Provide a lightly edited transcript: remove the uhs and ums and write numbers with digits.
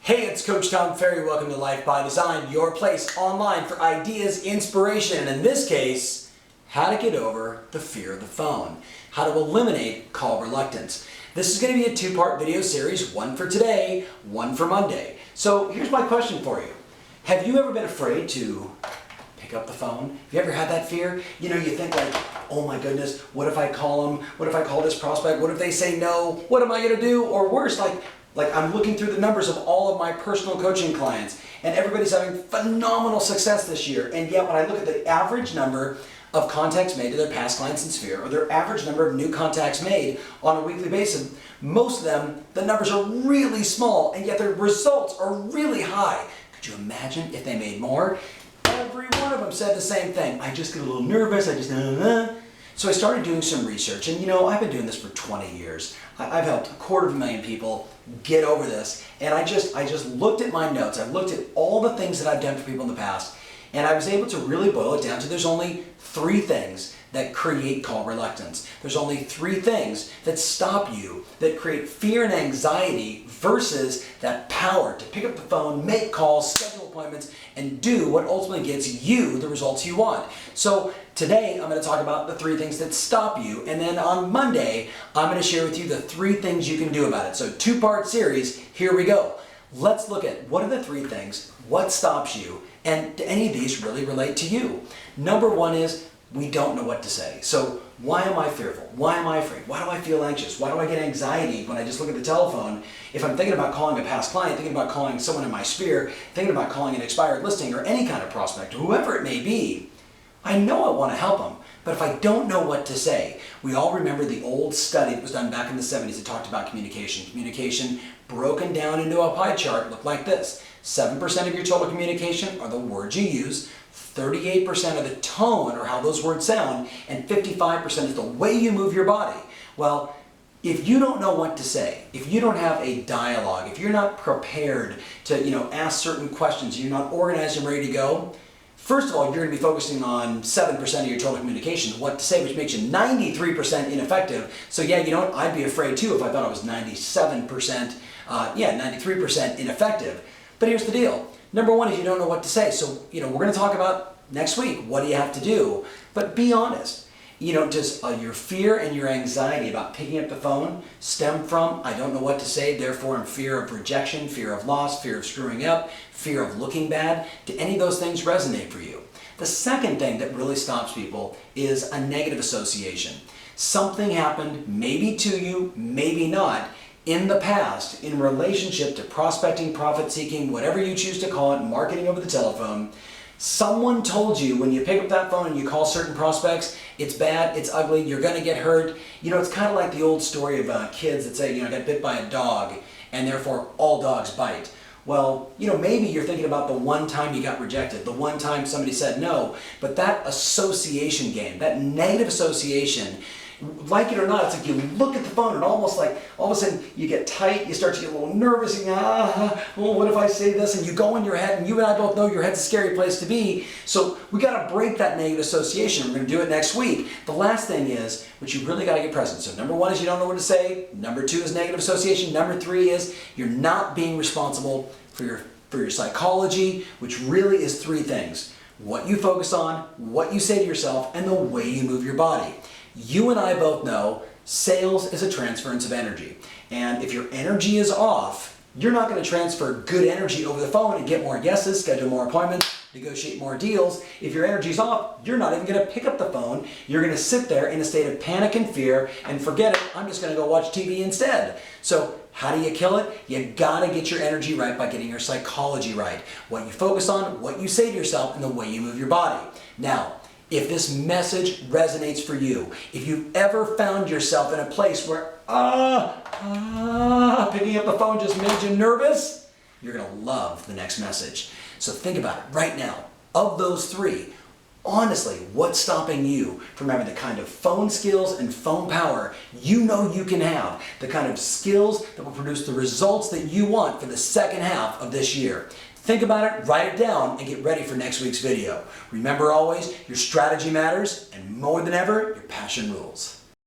Hey, it's Coach Tom Ferry. Welcome to Life by Design, your place online for ideas, inspiration, and in this case, how to get over the fear of the phone, how to eliminate call reluctance. This is going to be a two-part video series, one for today, one for Monday. So here's my question for you. Have you ever been afraid to pick up the phone? Have you ever had that fear? You know, you think like, oh my goodness, what if I call them? What if I call this prospect? What if they say no? What am I going to do? Or worse, like I'm looking through the numbers of all of my personal coaching clients and everybody's having phenomenal success this year. And yet when I look at the average number of contacts made to their past clients in Sphere, or their average number of new contacts made on a weekly basis, most of them, the numbers are really small and yet their results are really high. Could you imagine if they made more? Every one of them said the same thing. I just get a little nervous, So I started doing some research, and you know, I've been doing this for 20 years. I've helped 250,000 people get over this, and I just looked at my notes. I looked at all the things that I've done for people in the past, and I was able to really boil it down to there's only 3 things that create call reluctance. There's only 3 things that stop you, that create fear and anxiety versus that power to pick up the phone, make calls, schedule appointments, and do what ultimately gets you the results you want. So today I'm going to talk about the 3 things that stop you, and then on Monday I'm going to share with you the 3 things you can do about it. So 2-part series, here we go. Let's look at what are the 3 things, what stops you, and do any of these really relate to you? Number 1 is we don't know what to say. So why am I fearful? Why am I afraid? Why do I feel anxious? Why do I get anxiety when I just look at the telephone? If I'm thinking about calling a past client, thinking about calling someone in my sphere, thinking about calling an expired listing or any kind of prospect, whoever it may be, I know I want to help them. But if I don't know what to say, we all remember the old study that was done back in the 70s that talked about communication. Communication broken down into a pie chart looked like this. 7% of your total communication are the words you use, 38% of the tone or how those words sound, and 55% is the way you move your body. Well, if you don't know what to say, if you don't have a dialogue, if you're not prepared to ask certain questions, you're not organized and ready to go, first of all, you're going to be focusing on 7% of your total communication, what to say, which makes you 93% ineffective. So yeah, you know what, I'd be afraid too if I thought I was 93% ineffective. But here's the deal. Number 1 is you don't know what to say. So, we're going to talk about next week, what do you have to do? But be honest. Does your fear and your anxiety about picking up the phone stem from, I don't know what to say, therefore I'm fear of rejection, fear of loss, fear of screwing up, fear of looking bad? Do any of those things resonate for you? The second thing that really stops people is a negative association. Something happened, maybe to you, maybe not, in the past, in relationship to prospecting, profit seeking, whatever you choose to call it, marketing over the telephone. Someone told you when you pick up that phone and you call certain prospects, it's bad, it's ugly, you're going to get hurt. It's kind of like the old story of kids that say, I got bit by a dog and therefore all dogs bite. Well, maybe you're thinking about the one time you got rejected, the one time somebody said no, but that association game, that negative association, like it or not, it's like you look at the phone and almost like all of a sudden you get tight, you start to get a little nervous, and well, what if I say this? And you go in your head, and you and I both know your head's a scary place to be. So we got to break that negative association. We're going to do it next week. The last thing is, which you really got to get present. So number 1 is you don't know what to say. Number 2 is negative association. Number 3 is you're not being responsible for your psychology, which really is 3 things. What you focus on, what you say to yourself, and the way you move your body. You and I both know sales is a transference of energy. And if your energy is off, you're not going to transfer good energy over the phone and get more yeses, schedule more appointments, negotiate more deals. If your energy's off, you're not even going to pick up the phone. You're going to sit there in a state of panic and fear and forget it, I'm just going to go watch TV instead. So how do you kill it? You got to get your energy right by getting your psychology right. What you focus on, what you say to yourself, and the way you move your body. Now, if this message resonates for you, if you've ever found yourself in a place where, picking up the phone just made you nervous, you're going to love the next message. So think about it right now. Of those 3, honestly, what's stopping you from having the kind of phone skills and phone power you know you can have, the kind of skills that will produce the results that you want for the second half of this year? Think about it, write it down, and get ready for next week's video. Remember always, your strategy matters, and more than ever, your passion rules.